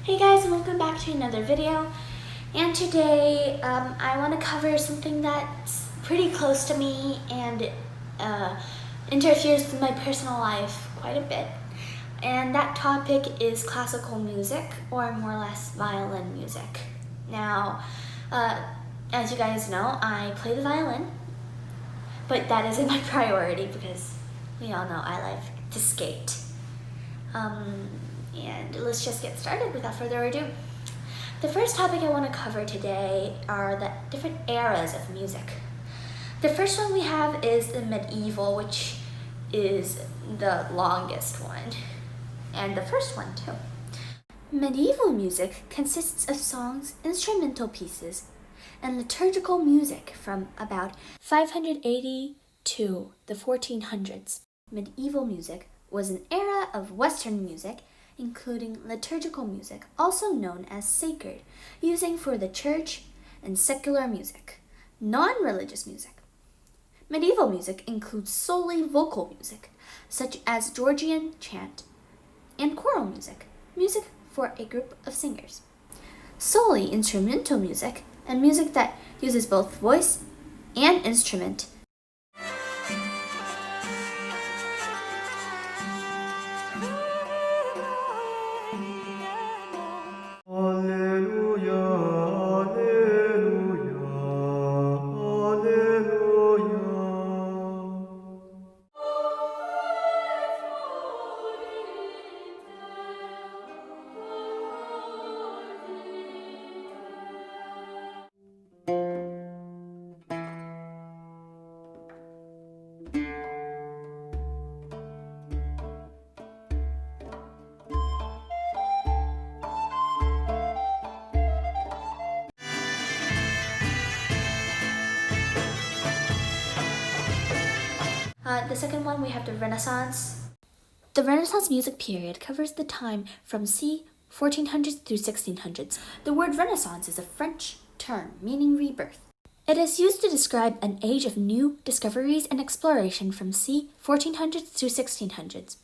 Hey guys, and welcome back to another video. And today I want to cover something that's pretty close to me and interferes with my personal life quite a bit. And that topic is classical music, or more or less violin music. Now, as you guys know, I play the violin, but that isn't my priority because we all know I like to skate. And let's just get started without further ado. The first topic I want to cover today are the different eras of music. The first one we have is the medieval, which is the longest one, and the first one too. Medieval music consists of songs, instrumental pieces, and liturgical music from about 580 to the 1400s. Medieval music was an era of Western music, including liturgical music, also known as sacred, using for the church, and secular music, non-religious music. Medieval music includes solely vocal music, such as Georgian chant, and choral music, music for a group of singers. Solely instrumental music, and music that uses both voice and instrument. The second one, we have the Renaissance. The Renaissance music period covers the time from c. 1400s through 1600s. The word Renaissance is a French term meaning rebirth. It is used to describe an age of new discoveries and exploration from c. 1400s through 1600s.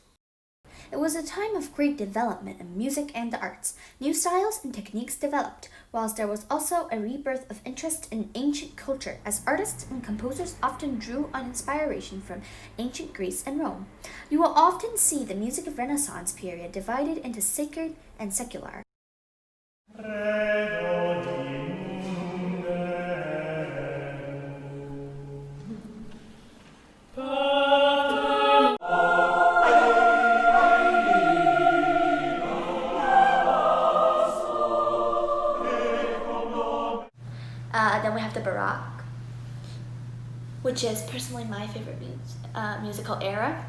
It was a time of great development in music and the arts. New styles and techniques developed, whilst there was also a rebirth of interest in ancient culture, as artists and composers often drew on inspiration from ancient Greece and Rome. You will often see the music of Renaissance period divided into sacred and secular. Then we have the Baroque, which is personally my favorite musical era.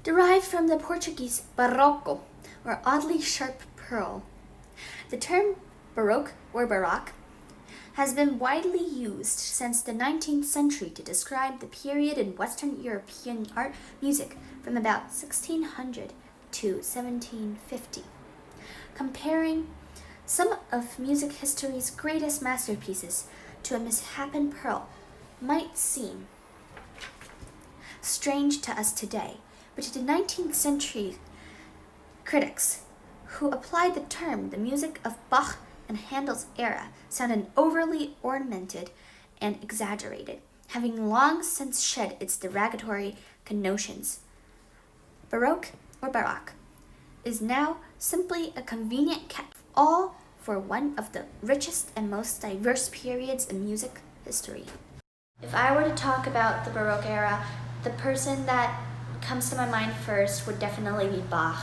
Derived from the Portuguese barroco, or oddly sharp pearl. The term Baroque or Baroque has been widely used since the 19th century to describe the period in Western European art music from about 1600 to 1750, comparing some of music history's greatest masterpieces to a misshapen pearl might seem strange to us today, but to the 19th century critics who applied the term, the music of Bach and Handel's era sounded overly ornamented and exaggerated, having long since shed its derogatory connotations. Baroque or Baroque is now simply a convenient catch, all for one of the richest and most diverse periods in music history. If I were to talk about the Baroque era, the person that comes to my mind first would definitely be Bach.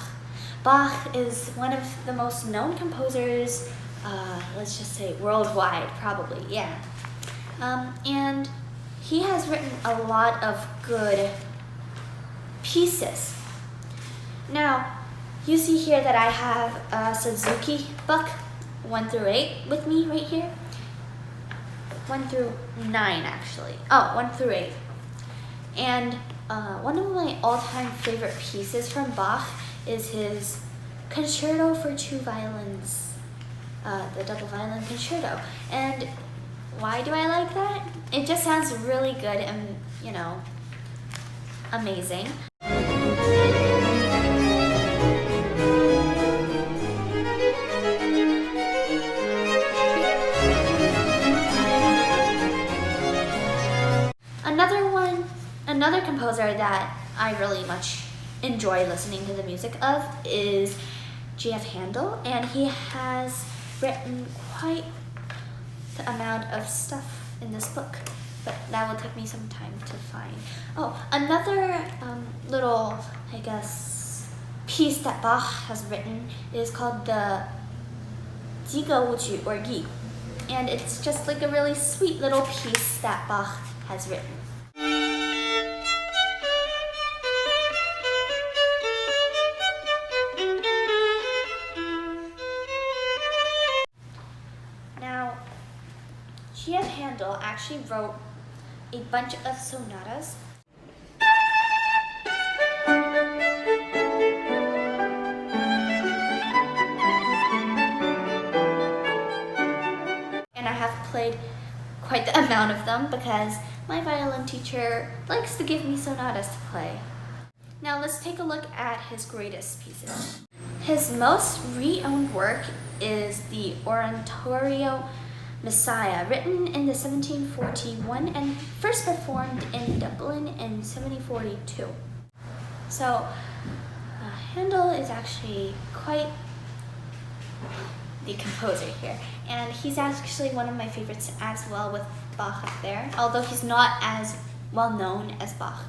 Bach is one of the most known composers, let's just say worldwide, probably, yeah. And he has written a lot of good pieces. Now, you see here that I have a Suzuki book, 1 through 8, with me right here. 1 through 9, actually. Oh, 1 through 8. And one of my all-time favorite pieces from Bach is his Concerto for Two Violins, the double violin concerto. And why do I like that? It just sounds really good and, amazing. composer that I really much enjoy listening to the music of is G.F. Handel, and he has written quite the amount of stuff in this book, but that will take me some time to find. Oh, another little, I guess, piece that Bach has written is called the 几个舞曲 or Yi, and it's just like a really sweet little piece that Bach has written. Now, G.F. Handel actually wrote a bunch of sonatas. And I have played quite the amount of them because my violin teacher likes to give me sonatas to play. Now let's take a look at his greatest pieces. His most re-owned work is the Oratorio Messiah, written in the 1741 and first performed in Dublin in 1742. So Handel is actually quite the composer here, and he's actually one of my favorites as well, with Bach up there, although he's not as well known as Bach.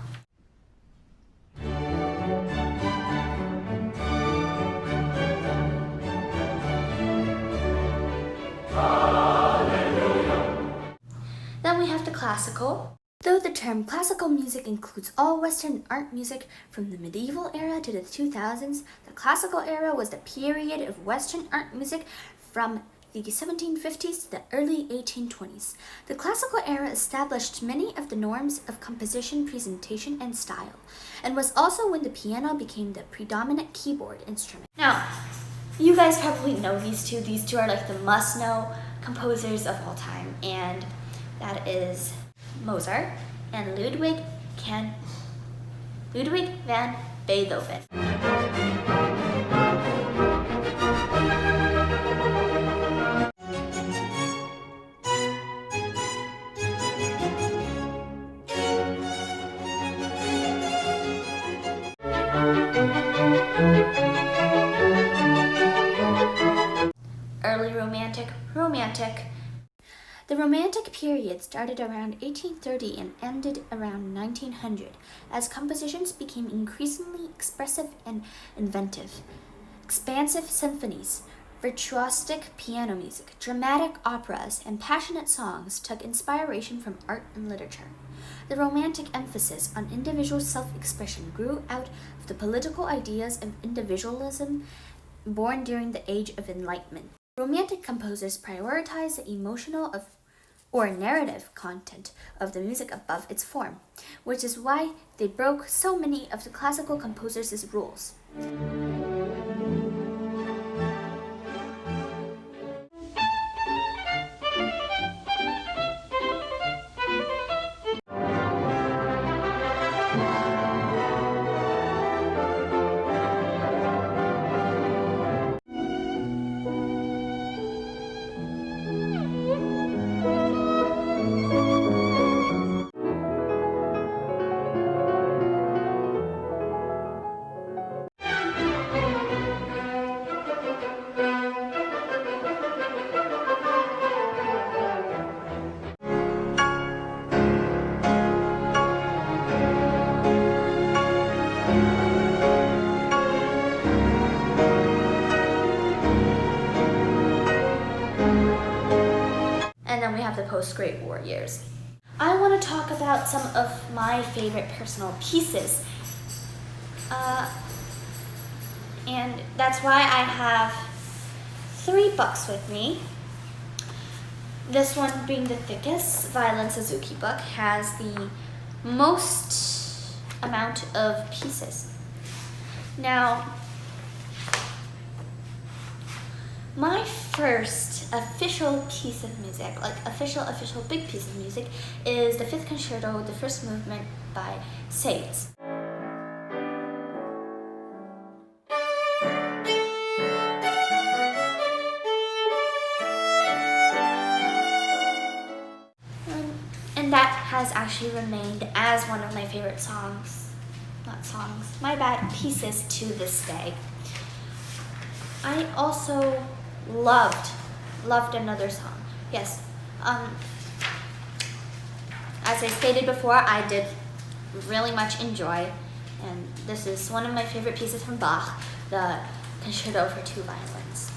Then we have the classical. Though the term classical music includes all Western art music from the medieval era to the 2000s, the classical era was the period of Western art music from the 1750s to the early 1820s. The classical era established many of the norms of composition, presentation, and style, and was also when the piano became the predominant keyboard instrument. Now, you guys probably know these two. These two are like the must-know composers of all time, and that is Mozart and Ludwig van Beethoven. Early Romantic. The Romantic period started around 1830 and ended around 1900, as compositions became increasingly expressive and inventive. Expansive symphonies, virtuosic piano music, dramatic operas, and passionate songs took inspiration from art and literature. The Romantic emphasis on individual self-expression grew out of the political ideas of individualism born during the Age of Enlightenment. Romantic composers prioritized the emotional or narrative content of the music above its form, which is why they broke so many of the classical composers' rules. The post-Great War years. I want to talk about some of my favorite personal pieces, and that's why I have 3 books with me. This one, being the thickest, Violin Suzuki book, has the most amount of pieces. Now, my first official piece of music, like official big piece of music, is the 5th Concerto, the first movement by Sades. And that has actually remained as one of my favorite songs not songs, my bad, pieces to this day. I also loved another song. Yes, as I stated before, I did really much enjoy, and this is one of my favorite pieces from Bach, the Concerto for Two Violins.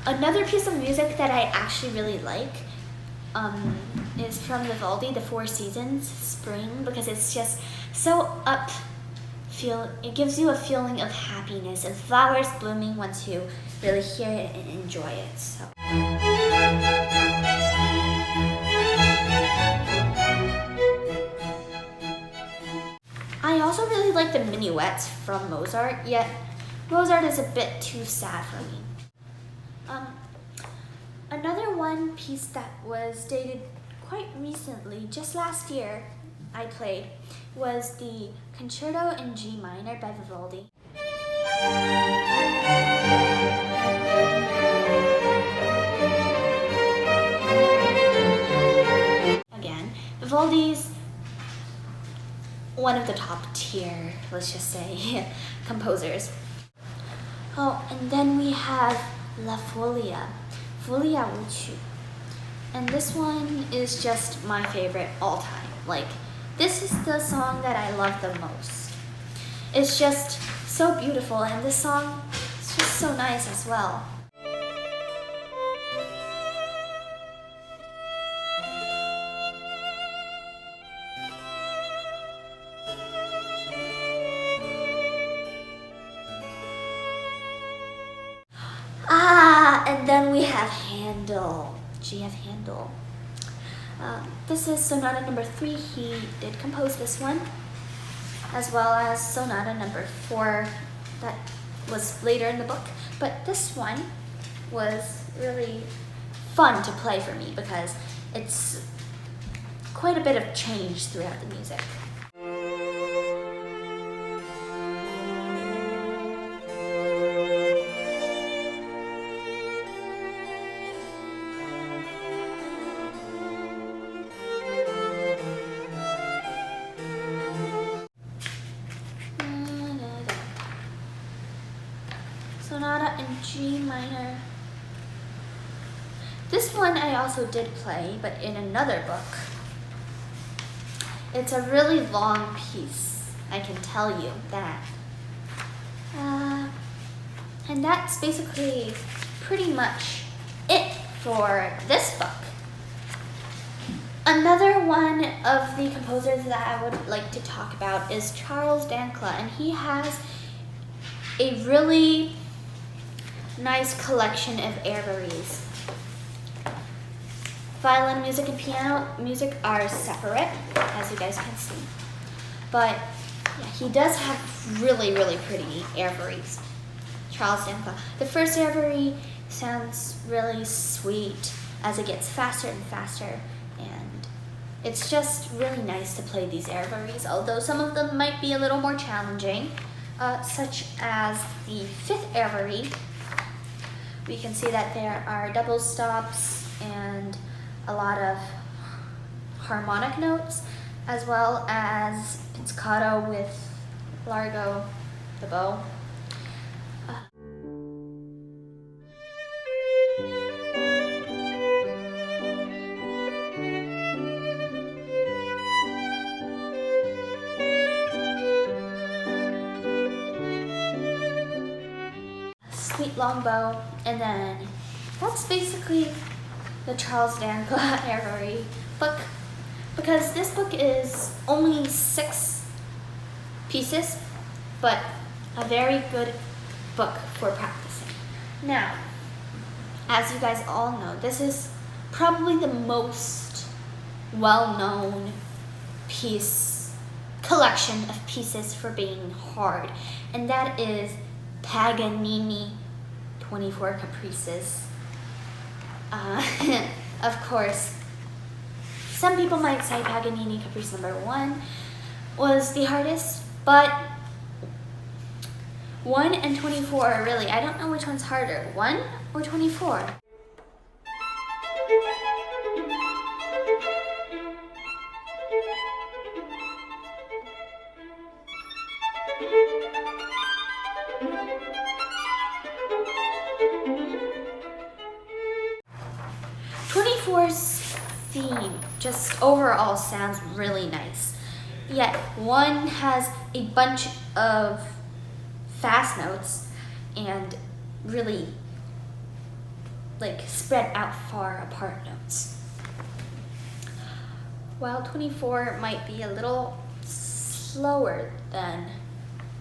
Another piece of music that I actually really like is from Vivaldi, The Four Seasons, Spring, because it's just so it gives you a feeling of happiness and flowers blooming once you really hear it and enjoy it. So. I also really like the minuets from Mozart, yet Mozart is a bit too sad for me. Another one piece that was dated quite recently, just last year, I played, was the Concerto in G minor by Vivaldi. Again, Vivaldi's one of the top tier, let's just say, composers. Oh, and then we have La Folia, Folia 舞曲. And this one is just my favorite all time. Like, this is the song that I love the most. It's just so beautiful, and this song is just so nice as well. And then we have Handel, G.F. Handel. This is Sonata number 3. He did compose this one, as well as Sonata number 4 that was later in the book. But this one was really fun to play for me because it's quite a bit of change throughout the music. Sonata in G minor. This one I also did play, but in another book. It's a really long piece, I can tell you that. And that's basically pretty much it for this book. Another one of the composers that I would like to talk about is Charles Dankla, and he has a really nice collection of airvaries. Violin music and piano music are separate, as you guys can see. But yeah, he does have really, really pretty airvaries. Charles Dankla. The first airvary sounds really sweet as it gets faster and faster, and it's just really nice to play these airvaries, although some of them might be a little more challenging, such as the fifth airvary. We can see that there are double stops and a lot of harmonic notes, as well as pizzicato with largo, the bow. Sweet long bow, and then that's basically the Charles Dankla airvary book, because this book is only 6 pieces, but a very good book for practicing. Now, as you guys all know, this is probably the most well-known collection of pieces for being hard, and that is Paganini 24 Caprices. Of course, some people might say Paganini Caprice number 1 was the hardest, but 1 and 24 really, I don't know which one's harder, 1 or 24. 24's theme just overall sounds really nice. Yet one has a bunch of fast notes and really like spread out far apart notes. While 24 might be a little slower than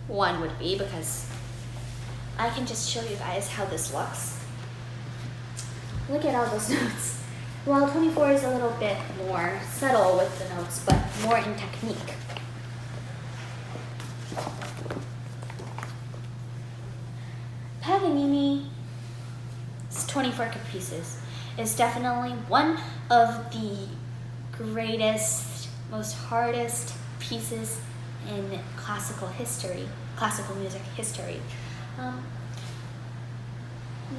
1 would be, because I can just show you guys how this looks. Look at all those notes. While 24 is a little bit more subtle with the notes, but more in technique. Paganini's 24 Caprices is definitely one of the greatest, most hardest pieces in classical music history.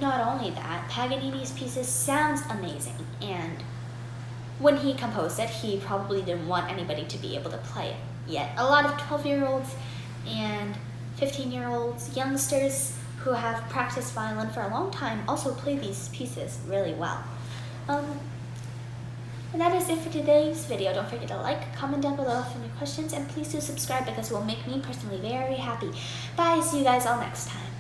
Not only that, Paganini's pieces sounds amazing, and when he composed it, he probably didn't want anybody to be able to play it. Yet a lot of 12-year-olds and 15-year-olds, youngsters who have practiced violin for a long time also play these pieces really well. And that is it for today's video. Don't forget to like, comment down below if you have any questions, and please do subscribe because it will make me personally very happy. Bye, see you guys all next time.